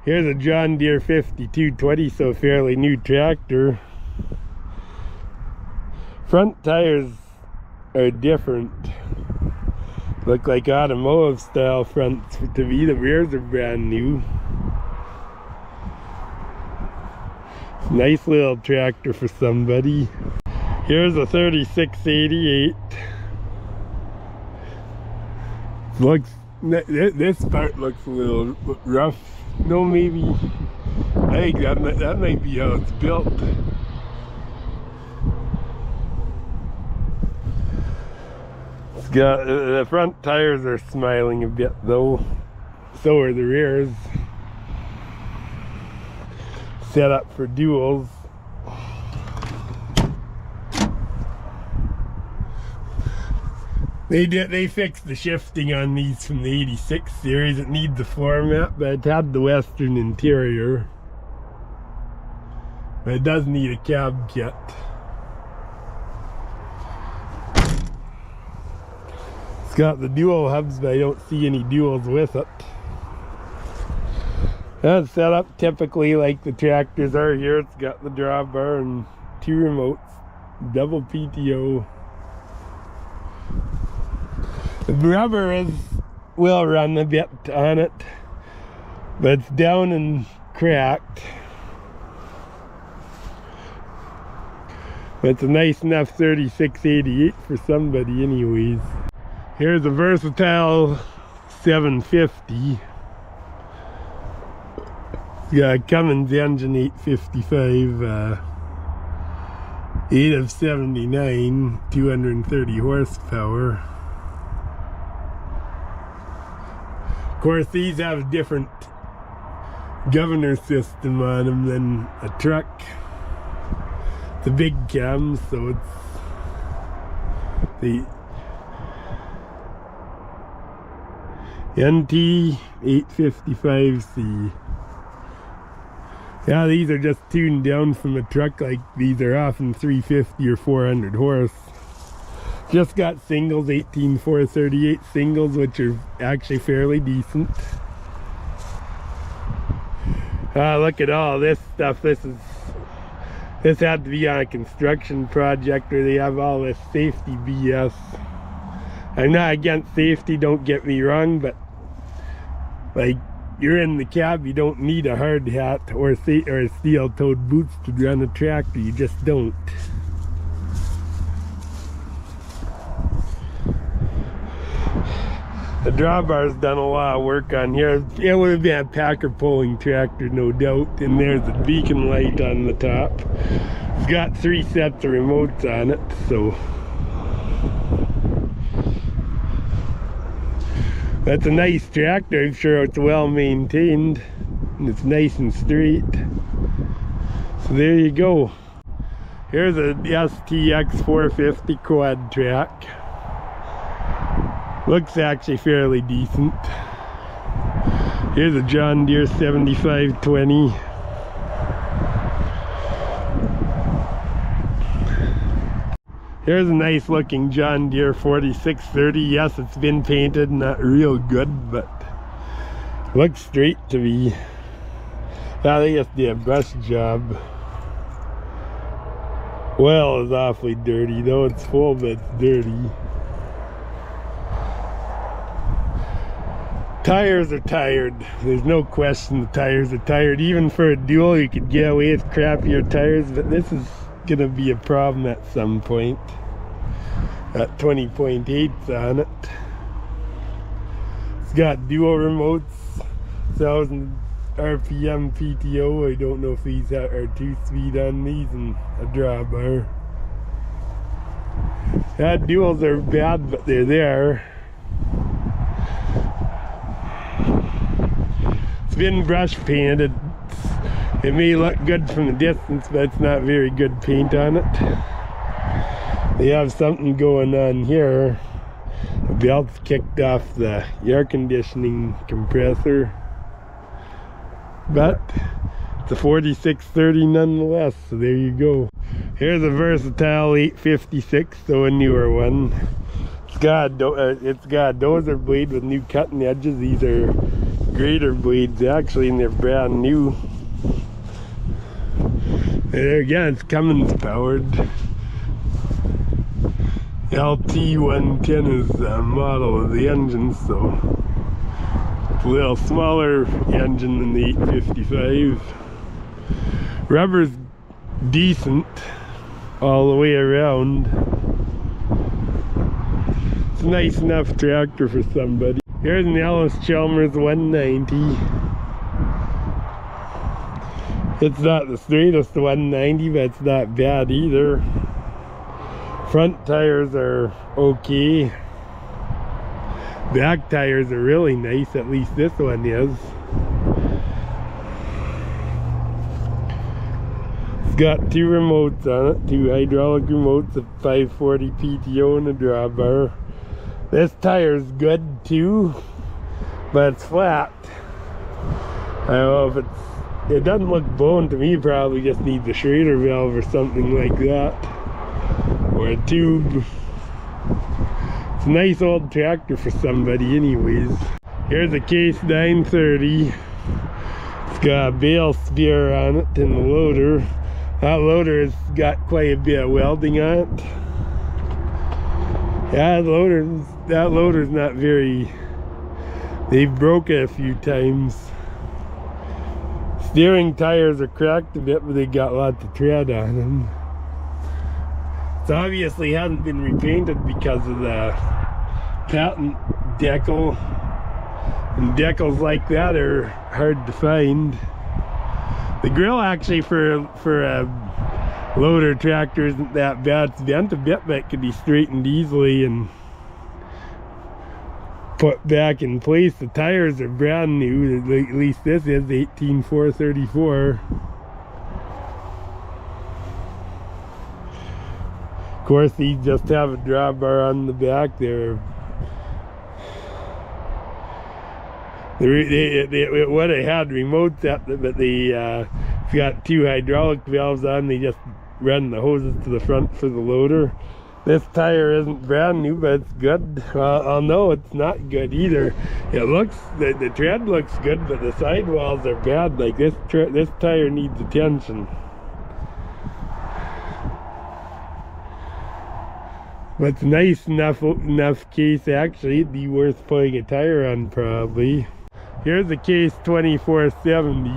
Here's a John Deere 5220, so fairly new tractor. Front tires are different. Look like automotive style fronts to me. The rears are brand new. Nice little tractor for somebody. Here's a 3688. This part looks a little rough. No, maybe. I think that might be how it's built. It's got the front tires are smiling a bit though. So are the rears. Set up for duals. They fixed the shifting on these from the 86 series. It needs the floor mat, but it had the western interior. But it does need a cab kit. It's got the dual hubs, but I don't see any duals with it. That's set up typically like the tractors are here. It's got the drawbar and 2 remotes, double PTO. The rubber is well run a bit on it, but it's down and cracked. But it's a nice enough 3688 for somebody anyways. Here's a versatile 750. It's got a Cummins engine 855, 8 of 79, 230 horsepower. Of course, these have a different governor system on them than a truck. It's a big cam, so it's the NT 855C. Yeah, these are just tuned down from a truck. Like these are often 350 or 400 horse. Just got singles, 18-438 singles, which are actually fairly decent. Look at all this stuff. This had to be on a construction project where they have all this safety BS. I'm not against safety, don't get me wrong, but like you're in the cab, you don't need a hard hat or steel-toed boots to run a tractor. You just don't. The drawbar's done a lot of work on here. It would have been a Packer pulling tractor, no doubt. And there's a beacon light on the top. It's got 3 sets of remotes on it, so that's a nice tractor. I'm sure it's well maintained and it's nice and straight. So there you go. Here's a STX450 quad track. Looks actually fairly decent. Here's a John Deere 7520. Here's a nice looking John Deere 4630. Yes, it's been painted, not real good, but looks straight to me. Yeah, they just did a brush job. Well, it's awfully dirty, though it's full, but it's dirty. Tires are tired. There's no question the tires are tired. Even for a dual, you could get away with crappier tires, but this is gonna be a problem at some point. Got 20.8s on it. It's got dual remotes, 1000 RPM PTO. I don't know if these are 2-speed on these, and a drawbar. Duals are bad, but they're there. It's been brush painted. It may look good from a distance, but it's not very good paint on it. They have something going on here. The belt's kicked off the air conditioning compressor. But it's a 4630 nonetheless, so there you go. Here's a versatile 856, so a newer one. It's got a dozer blade with new cutting edges. These are grader blades actually, and they're brand new. And there again, it's Cummins powered. LT110 is the model of the engine, so it's a little smaller engine than the 855. Rubber's decent all the way around. It's a nice enough tractor for somebody. Here's an Allis-Chalmers 190. It's not the straightest 190, but it's not bad either. Front tires are okay. Back tires are really nice, at least this one is. It's got 2 remotes on it, 2 hydraulic remotes, a 540 PTO and a drawbar. This tire's good too, but it's flat. I don't know if it doesn't look blown to me. Probably just needs a Schrader valve or something like that, or a tube. It's a nice old tractor for somebody anyways. Here's a Case 930. It's got a bale spear on it and the loader. That loader has got quite a bit of welding on it. Yeah, that loader's not very... They've broke it a few times. Steering tires are cracked a bit, but they got lots of tread on them. It obviously hasn't been repainted because of the patent decal. And decals like that are hard to find. The grill actually for a loader tractor isn't that bad. It's bent a bit, but it can be straightened easily and put back in place. The tires are brand new, at least this is 18434. Of course, these just have a drawbar on the back. It would have had remotes at them, but they got 2 hydraulic valves on. They just run the hoses to the front for the loader. This tire isn't brand new, but it's good. Well, no, it's not good either. It looks, the tread looks good, but the sidewalls are bad. Like this tire needs attention. But it's nice enough case actually. It'd be worth putting a tire on probably. Here's the Case 2470.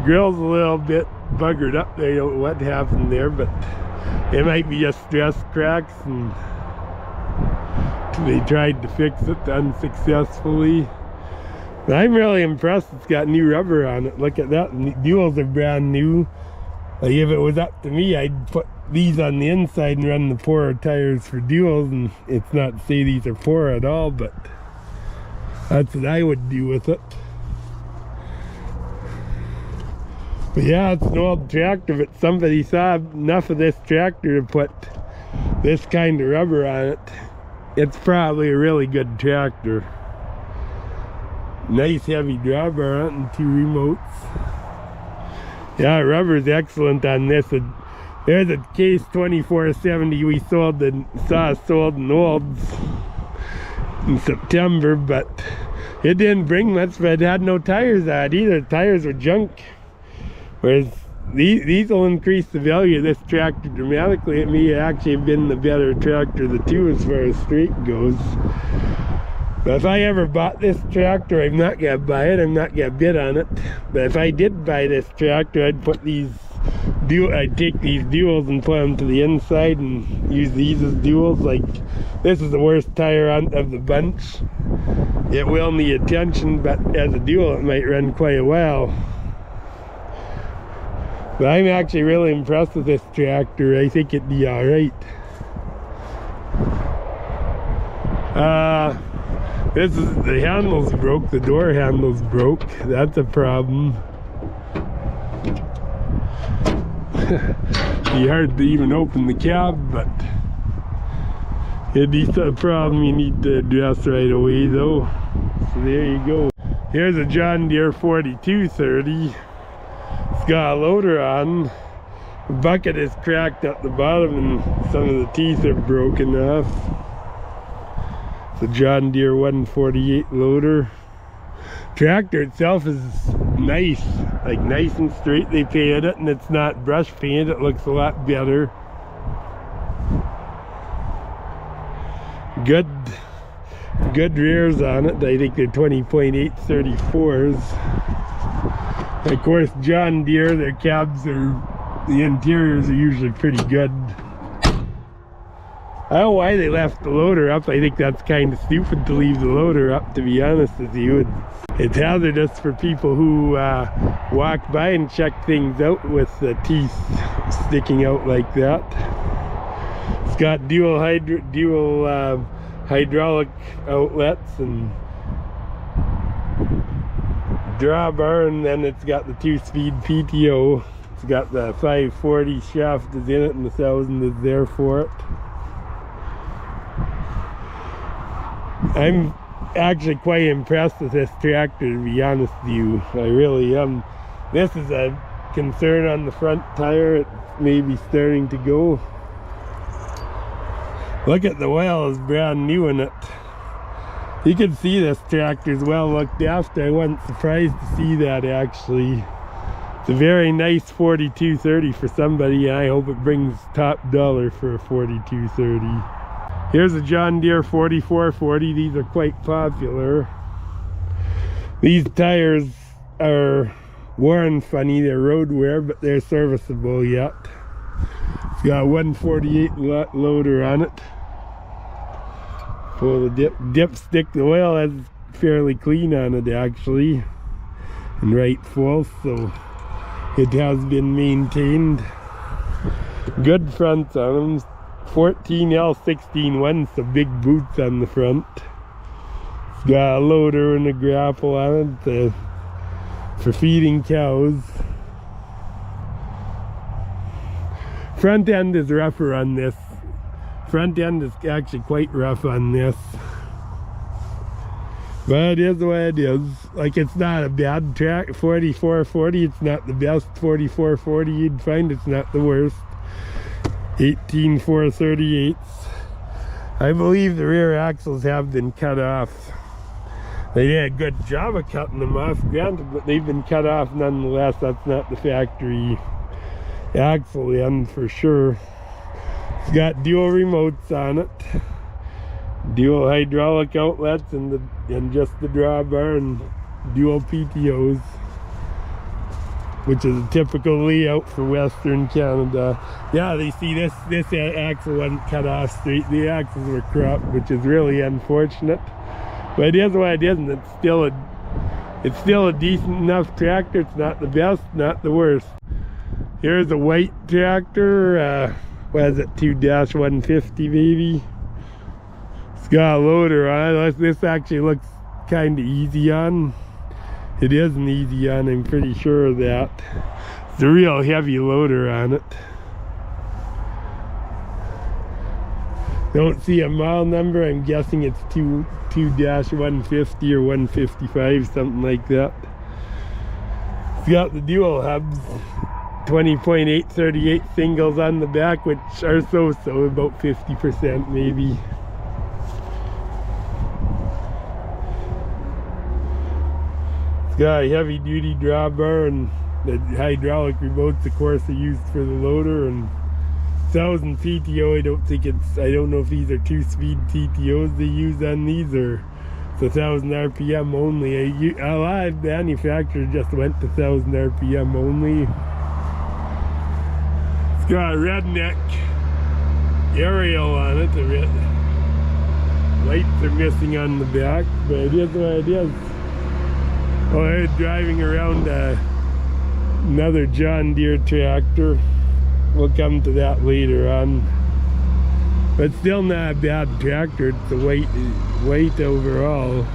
Grill's a little bit buggered up. I don't know what happened there, but it might be just stress cracks, and they tried to fix it unsuccessfully. But I'm really impressed. It's got new rubber on it. Look at that. And the duals are brand new. Like if it was up to me, I'd put these on the inside and run the poorer tires for duals. And it's not to say these are poor at all, but that's what I would do with it. But yeah, it's an old tractor, but somebody saw enough of this tractor to put this kind of rubber on it. It's probably a really good tractor. Nice heavy drawbar on it and 2 remotes. Yeah, rubber's excellent on this. There's a Case 2470 we saw sold in Olds in September, but it didn't bring much, but it had no tires on it either. The tires were junk. Whereas these will increase the value of this tractor dramatically. It may actually have been the better tractor of the two as far as straight goes. But if I ever bought this tractor, I'm not gonna buy it, I'm not gonna bid on it. But if I did buy this tractor, I'd take these duals and put them to the inside and use these as duals. Like, this is the worst tire of the bunch. It will need attention, but as a dual it might run quite a while. But I'm actually really impressed with this tractor. I think it'd be alright. The handles broke, the door handles broke. That's a problem. Be hard to even open the cab, but it'd be a problem you need to address right away though. So there you go. Here's a John Deere 4230. It's got a loader on. The bucket is cracked at the bottom and some of the teeth are broken off. It's a John Deere 148 loader. Tractor itself is nice, like nice and straight. They painted it, and it's not brush painted. It looks a lot better. Good rears on it. I think they're 20.8 34s. Of course, John Deere, their cabs are, the interiors are usually pretty good. I don't know why they left the loader up. I think that's kind of stupid to leave the loader up, to be honest with you. It's hazardous for people who walk by and check things out with the teeth sticking out like that. It's got dual hydraulic outlets and drawbar, and then it's got the 2-speed PTO. It's got the 540 shaft is in it, and the 1000 is there for it. I'm actually quite impressed with this tractor, to be honest with you. I really am. This is a concern on the front tire. It may be starting to go. Look at the oil is brand new in it. You can see this tractor's well looked after. I wasn't surprised to see that, actually. It's a very nice 4230 for somebody, and I hope it brings top dollar for a 4230. Here's a John Deere 4440. These are quite popular. These tires are worn funny. They're road wear, but they're serviceable yet. It's got a 148 loader on it. Pull the dipstick. The oil is fairly clean on it, actually, and right full, so it has been maintained. Good fronts on them. 14L16 so big boots on the front. It's got a loader and a grapple on it for feeding cows. Front end is rougher on this. Front end is actually quite rough on this. But it is what it is. Like, it's not a bad track. 4440, it's not the best 4440 you'd find. It's not the worst. 18.438. I believe the rear axles have been cut off. They did a good job of cutting them off, granted, but they've been cut off nonetheless. That's not the factory axle end for sure. It's got dual remotes on it, dual hydraulic outlets, and just the drawbar, and dual PTOs, which is a typical layout for Western Canada. Yeah, they see this axle wasn't cut off straight. The axles were cropped, which is really unfortunate. But it is what it is, and it's still a decent enough tractor. It's not the best, not the worst. Here's a white tractor. What is it, 2-150 maybe? It's got a loader on it. This actually looks kind of easy on. It is an easy on, I'm pretty sure of that. It's a real heavy loader on it. Don't see a model number. I'm guessing it's 2-150 or 155, something like that. It's got the dual hubs, 20.838 singles on the back, which are so-so, about 50% maybe. It's got a heavy duty drawbar, and the hydraulic remotes, of course, are used for the loader, and 1000 PTO. I don't know if these are 2-speed PTOs they use on these, or it's 1000 RPM only. A lot of manufacturers just went to 1000 RPM only. It's got a redneck aerial on it. The lights are missing on the back, but it is what it is. Oh, they're driving around another John Deere tractor. We'll come to that later on. But still not a bad tractor. It's a weight overall.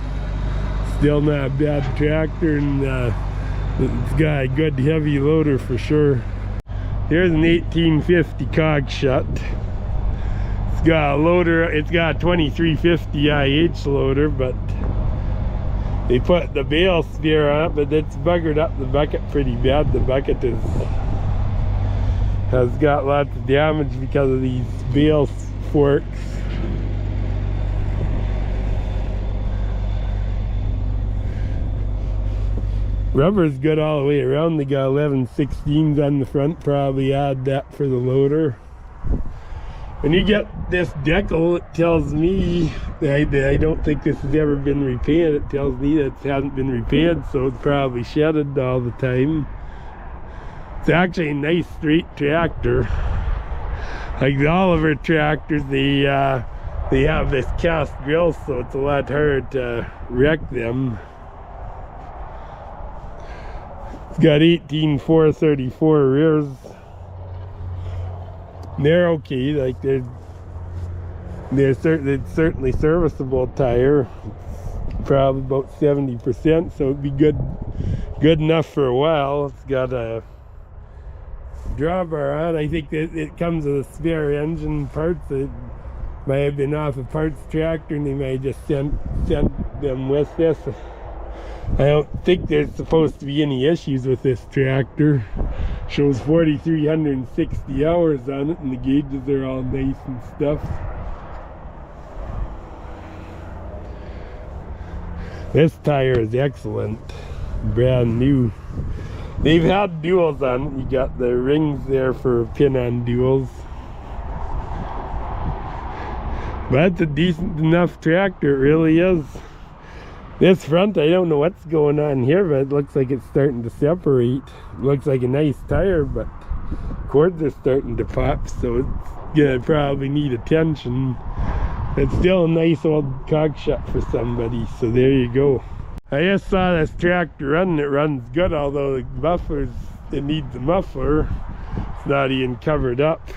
Still not a bad tractor, and it's got a good heavy loader for sure. Here's an 1850 Cockshutt. It's got a loader. It's got a 2350 IH loader, but they put the bale spear on it, but it's buggered up the bucket pretty bad. The bucket has got lots of damage because of these bale forks. Rubber's good all the way around. They got 11/16s on the front, probably add that for the loader. When you get this decal, it tells me that I don't think this has ever been repainted. It tells me that it hasn't been repainted, so it's probably shedded all the time. It's actually a nice straight tractor. Like the Oliver tractors, they have this cast grill, so it's a lot harder to wreck them. It's got 18/434 rears. They're okay, like it's certainly serviceable tire. It's probably about 70%, so it'd be good enough for a while. It's got a drawbar on. I think that it comes with a spare engine parts that might have been off a parts tractor, and they may have just sent them with this. I don't think there's supposed to be any issues with this tractor. Shows 4,360 hours on it, and the gauges are all nice and stuff. This tire is excellent, brand new. They've had duals on it. You got the rings there for pin-on duals. But it's a decent enough tractor, it really is. This front, I don't know what's going on here, but it looks like it's starting to separate. It looks like a nice tire, but cords are starting to pop, so it's gonna probably need attention. It's still a nice old Cockshutt for somebody, so there you go. I just saw this tractor running. It runs good, although the mufflers, it needs a muffler. It's not even covered up.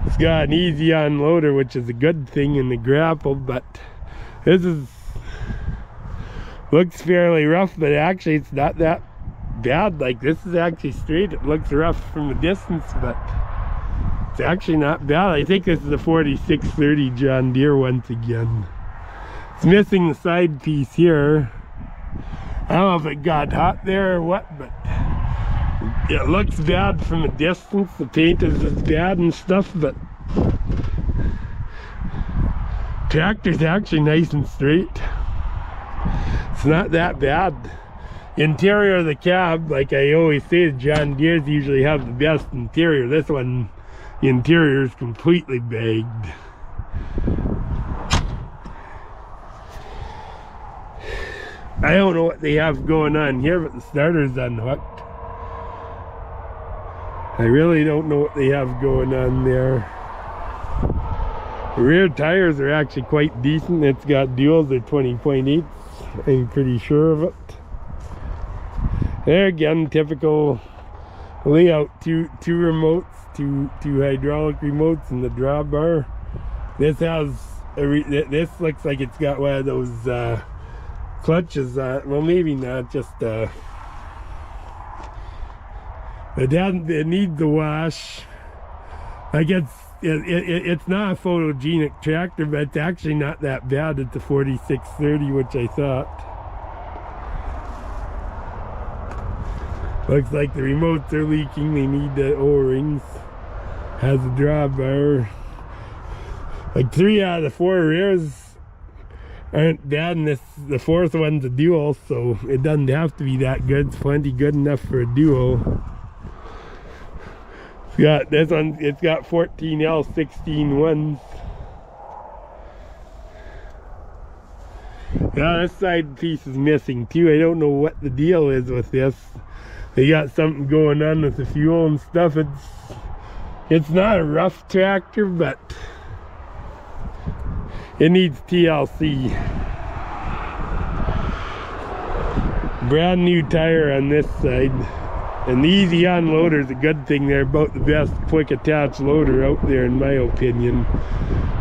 It's got an easy unloader, which is a good thing in the grapple, but this looks fairly rough, but actually it's not that bad. Like, this is actually straight. It looks rough from a distance, but it's actually not bad. I think this is a 4630 John Deere once again. It's missing the side piece here. I don't know if it got hot there or what, but it looks bad from a distance. The paint is bad and stuff, but tractor's actually nice and straight. It's not that bad. Interior of the cab, like I always say, John Deere's usually have the best interior. This one, the interior is completely bagged. I don't know what they have going on here, but the starter's unhooked. I really don't know what they have going on there. The rear tires are actually quite decent. It's got duals, they're 20.8. I'm pretty sure of it. There again, typical layout. Two remotes, two hydraulic remotes, and the drawbar. This has this looks like it's got one of those clutches. Well, maybe not. Just it needs the wash. I guess it's not a photogenic tractor, but it's actually not that bad. It's a 4630, which I thought. Looks like the remotes are leaking. They need the O-rings. Has a drawbar. Like 3 out of the 4 rears aren't bad, and the 4th one's a dual, so it doesn't have to be that good. It's plenty good enough for a dual. It's got this one. It's got 14L16 ones. Yeah, this side piece is missing too. I don't know what the deal is with this. They got something going on with the fuel and stuff. It's not a rough tractor, but it needs TLC. Brand new tire on this side. And the easy unloader is a good thing. They're about the best quick attach loader out there, in my opinion.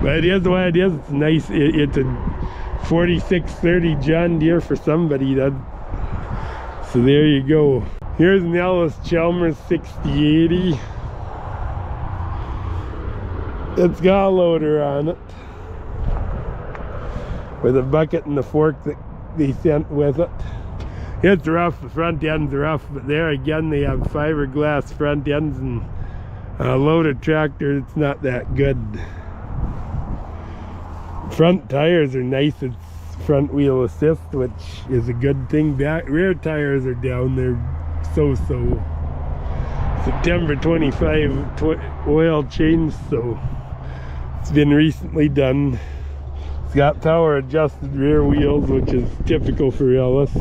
But it is what it is. It's nice. It's a 4630 John Deere for somebody. So there you go. Here's an Allis-Chalmers 6080. It's got a loader on it with a bucket and the fork that they sent with it. It's rough, the front end's rough, but there again they have fiberglass front ends, and a loaded tractor, it's not that good. Front tires are nice. It's front wheel assist, which is a good thing. Rear tires are down, they're so-so. September 25 oil change, so it's been recently done. It's got power adjusted rear wheels, which is typical for Ellis.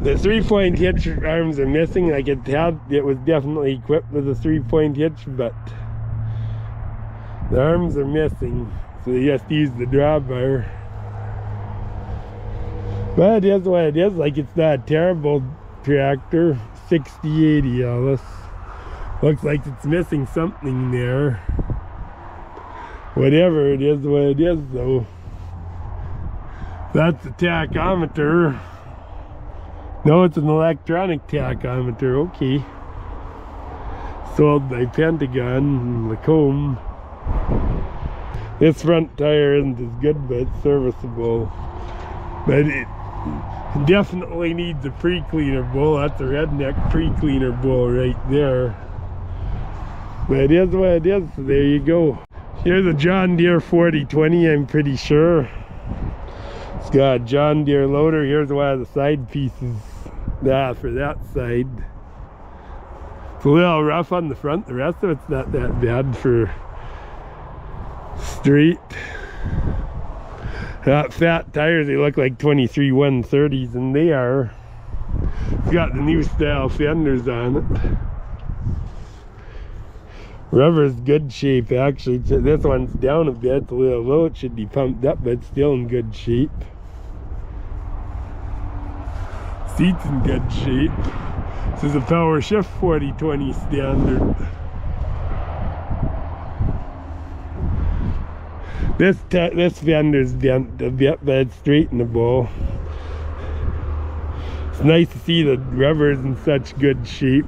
The 3-point hitch arms are missing. Like it was definitely equipped with a 3-point hitch, but the arms are missing, so they just use the drawbar. But it is what it is. Like, it's not a terrible tractor. 6080 Ellis. Looks like it's missing something there. Whatever it is, what it is though. That's the tachometer. No, it's an electronic tachometer. Okay. Sold by Pentagon and Lacombe. This front tire isn't as good, but it's serviceable. But it definitely needs a pre-cleaner bowl. That's a redneck pre-cleaner bowl right there. But it is what it is, so there you go. Here's a John Deere 4020, I'm pretty sure. It's got a John Deere loader. Here's one of the side pieces for that side. It's a little rough on the front. The rest of it's not that bad for street. Fat tires, they look like 23 130s, and they are. It's got the new style fenders on it. Rubber's good shape, actually. This one's down a bit, it's a little low. It should be pumped up, but it's still in good shape. Seat's in good shape. This is a Power Shift 4020 standard. This fender's bent a bit, but it's straightenable. It's nice to see the rubber's in such good shape.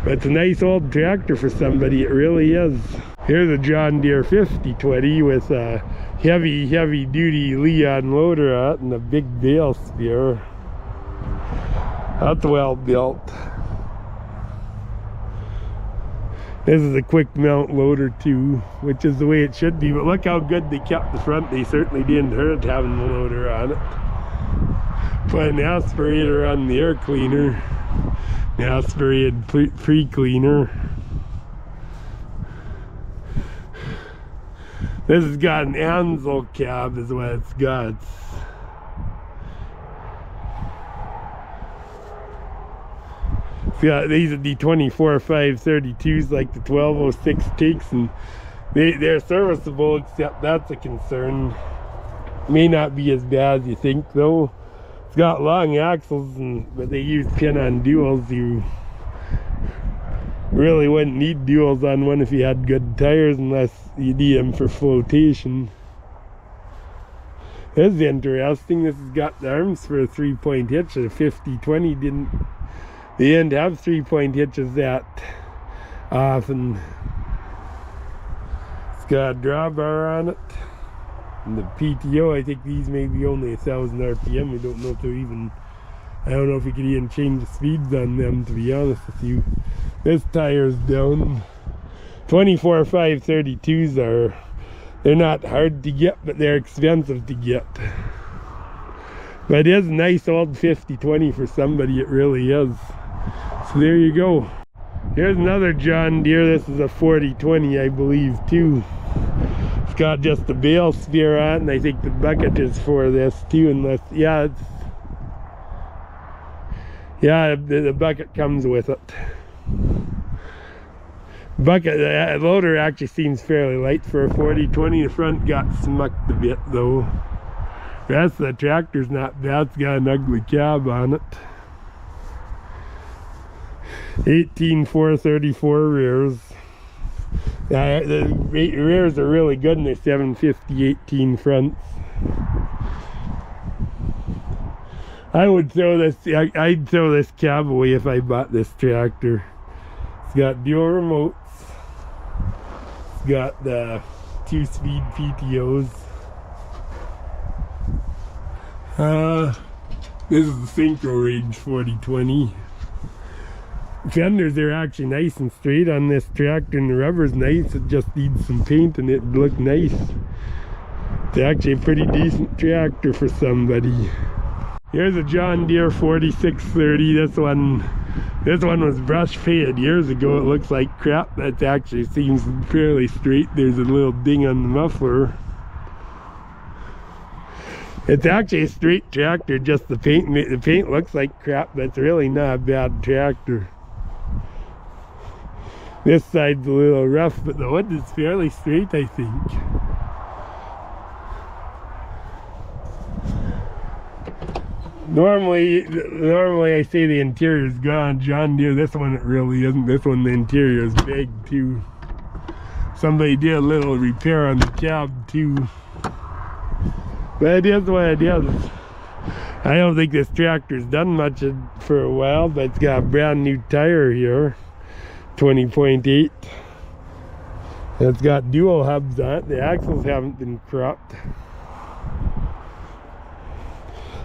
But it's a nice old tractor for somebody, it really is. Here's a John Deere 5020 with a heavy duty Leon loader on it and a big bale spear. That's well built. This is a quick mount loader too, which is the way it should be. But look how good they kept the front. They certainly didn't hurt having the loader on it. Put an aspirator on the air cleaner. An aspirated pre-cleaner. This has got an Ansel cab is what it's got. Yeah, these are the 24-532s like the 1206 takes, and they're serviceable, except that's a concern. May not be as bad as you think though. It's got long axles, but they use pin-on duals. You really wouldn't need duals on one if you had good tires, unless you need them for flotation. This is interesting. This has got the arms for a 3-point hitch. The 5020 they didn't have 3-point hitches that often. It's got a drawbar on it. And the PTO, I think these may be only 1,000 RPM. We don't know if they're even, I don't know if you could even change the speeds on them, to be honest with you. This tire's down. 24-532s they're not hard to get, but they're expensive to get. But it is a nice old 5020 for somebody, it really is. So there you go. Here's another John Deere. This is a 4020, I believe, too. It's got just a bale spear on it, and I think the bucket is for this too, unless, yeah, the bucket comes with it. The loader actually seems fairly light for a 4020. The front got smucked a bit though. The rest of the tractor's not bad. It's got an ugly cab on it. 18-434 rears. The rears are really good, and they're 750-18 fronts. I'd throw this cab away if I bought this tractor. It's got dual remotes. It's got the 2-speed PTOs. This is the Synchro Range 4020. Fenders are actually nice and straight on this tractor, and the rubber's nice. It just needs some paint and it'd look nice. It's actually a pretty decent tractor for somebody. Here's a John Deere 4630. This one was brush faded years ago. It looks like crap. That actually seems fairly straight. There's a little ding on the muffler. It's actually a straight tractor, just the paint looks like crap, but it's really not a bad tractor. This side's a little rough, but the wood is fairly straight, I think. Normally I say the interior's gone. John Deere, this one it really isn't. This one the interior is big too. Somebody did a little repair on the cab too. But it is what it is. I don't think this tractor's done much for a while, but it's got a brand new tire here. 20.8. It's got dual hubs on it. The axles haven't been cropped.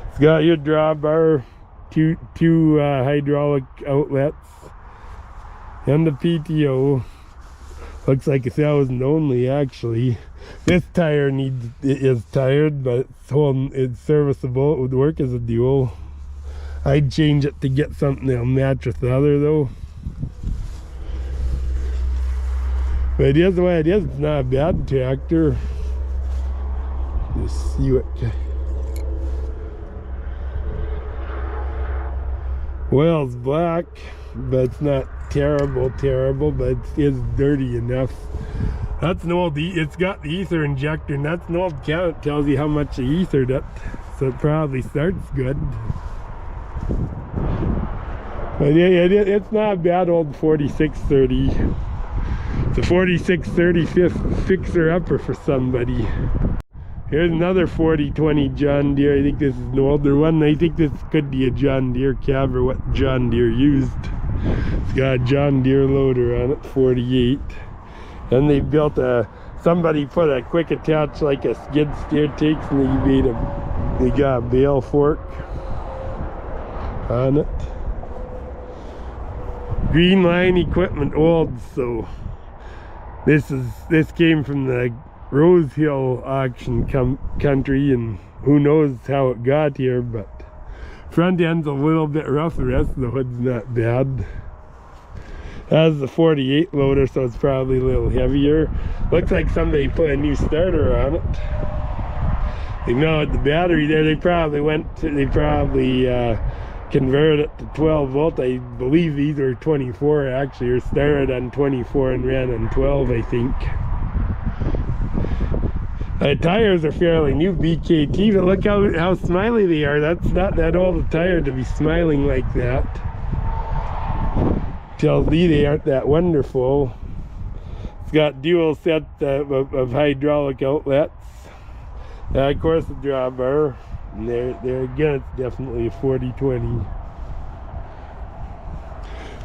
It's got your drawbar, two hydraulic outlets, and the PTO. Looks like 1,000 only actually. This tire is tired, but it's serviceable. It would work as a dual. I'd change it to get something that'll match with the other though. But it is what it is. It's not a bad tractor. Just see what. Oil's black, but it's not terrible, but it is dirty enough. That's an old, it's got the ether injector, and that's an old count. It tells you how much you ethered it, so it probably starts good. But yeah, it's not a bad old 4630. It's a 4630 fixer-upper for somebody. Here's another 4020 John Deere. I think this is an older one. I think this could be a John Deere cab or what John Deere used. It's got a John Deere loader on it, 48. And they built somebody put a quick attach like a skid steer takes, and they got a bale fork on it. Green Line equipment, old, so this came from the Rose Hill auction country, and who knows how it got here, but front end's a little bit rough, the rest of the hood's not bad. Has the 48 loader, so it's probably a little heavier. Looks like somebody put a new starter on it. You know, the battery there, they probably converted it to 12 volt. I believe these are 24 actually, or started on 24 and ran on 12, I think. Tires are fairly new, BKT, but look how smiley they are. That's not that old a tire to be smiling like that. Tells me they aren't that wonderful. It's got dual set of hydraulic outlets. Of course, the drawbar. And there again, it's definitely a 4020.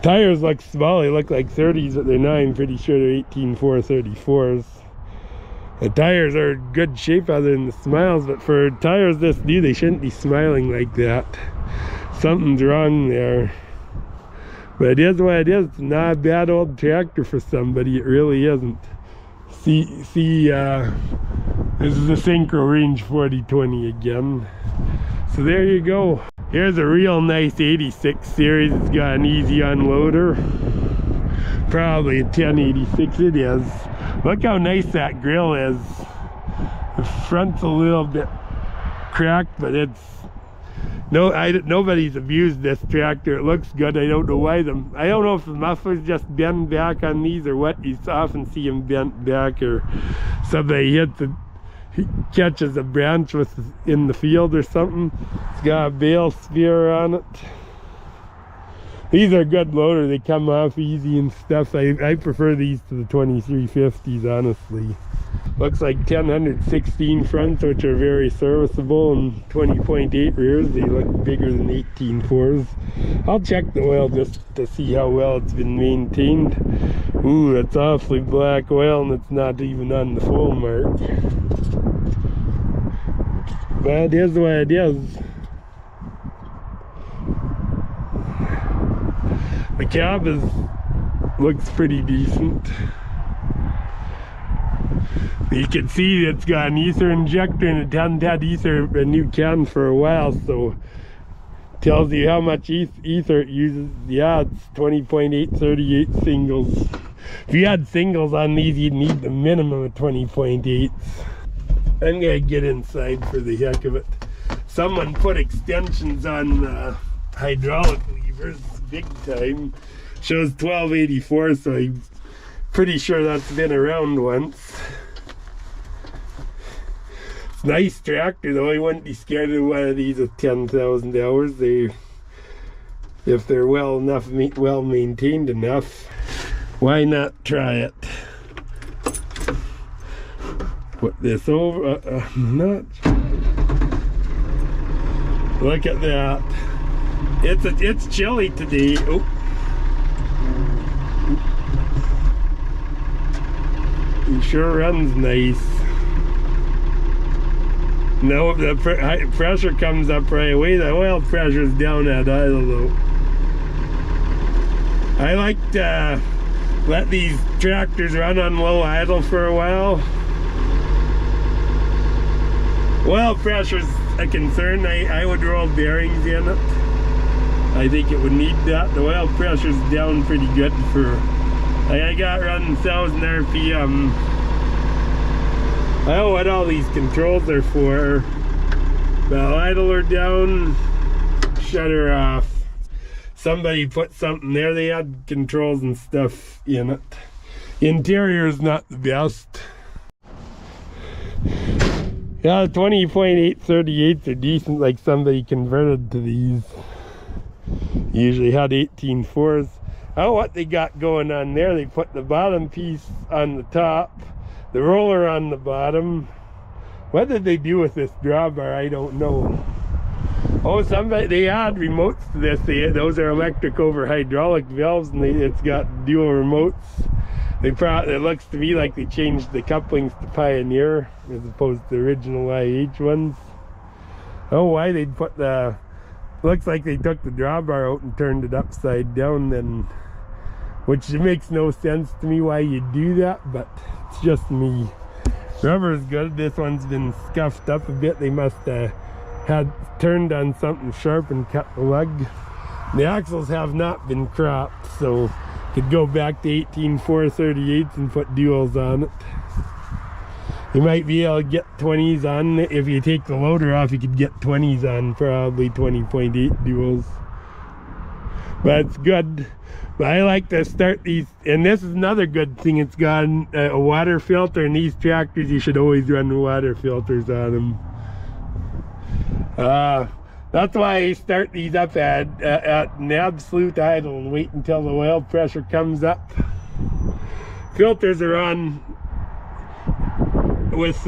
Tires look small. They look like 30s, but they're not. I'm pretty sure they're 18.434s. The tires are in good shape other than the smiles, but for tires this new, they shouldn't be smiling like that. Something's wrong there. But it is what it is. It's not a bad old tractor for somebody. It really isn't. See, this is a Synchro Range 4020 again. So there you go. Here's a real nice 86 series. It's got an easy unloader. Probably a 1086 it is. Look how nice that grill is. The front's a little bit cracked, but it's nobody's abused this tractor. It looks good. I don't know why I don't know if the mufflers just bend back on these or what. You often see them bent back, or somebody he catches a branch in the field or something. It's got a bale spear on it. These are good loader. They come off easy and stuff. I prefer these to the 2350s, honestly. Looks like 1016 fronts, which are very serviceable, and 20.8 rears. They look bigger than 18.4s. I'll check the oil just to see how well it's been maintained. Ooh, that's awfully black oil, and it's not even on the full mark. But it is what it is. The cab looks pretty decent. You can see it's got an ether injector, and it hasn't had a new can for a while, so tells you how much ether it uses. Yeah, it's 20.838 singles. If you had singles on these, you'd need the minimum of 20.8. I'm gonna get inside for the heck of it. Someone put extensions on hydraulic levers big time. Shows 1284, so I'm pretty sure that's been around once. It's a nice tractor though. I wouldn't be scared of one of these with 10,000 hours. If they're well maintained enough, why not try it? Put this over. Not. Look at that. It's chilly today. Oh. It sure runs nice. No, the pressure comes up right away. The oil pressure's down at idle though. I like to let these tractors run on low idle for a while. Oil pressure's a concern. I would roll bearings in it. I think it would need that. The oil pressure's down pretty good for, I got running 1,000 RPM. I don't know what all these controls are for. Well, idle her down, shut her off. Somebody put something there. They had controls and stuff in it. Interior's not the best. Yeah, 20.838s are decent, like somebody converted to these. Usually had 18.4s. I don't know what they got going on there. They put the bottom piece on the top, the roller on the bottom. What did they do with this drawbar? I don't know. Oh, they had remotes to this. Those are electric over hydraulic valves, and it's got dual remotes. It looks to me like they changed the couplings to Pioneer as opposed to the original IH ones. Oh, why they'd put looks like they took the drawbar out and turned it upside down then, which makes no sense to me why you do that, but it's just me. Rubber is good. This one's been scuffed up a bit. They must have had turned on something sharp and cut the lug. The axles have not been cropped, so could go back to 18.438s and put duals on it. You might be able to get 20s on it. If you take the loader off, you could get 20s on probably 20.8 duals. But it's good. But I like to start these, and this is another good thing. It's got a water filter, and these tractors you should always run the water filters on them. That's why I start these up at an absolute idle and wait until the oil pressure comes up. Filters are on with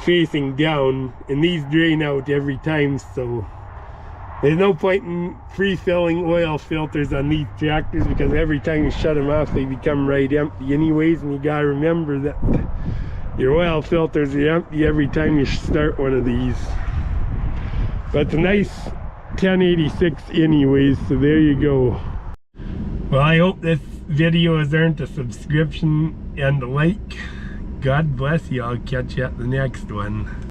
facing down, and these drain out every time, so there's no point in pre-filling oil filters on these tractors, because every time you shut them off they become right empty anyways, and you gotta remember that your oil filters are empty every time you start one of these. But it's a nice 1086 anyways, so there you go. Well, I hope this video has earned a subscription and a like. God bless you. I'll catch you at the next one.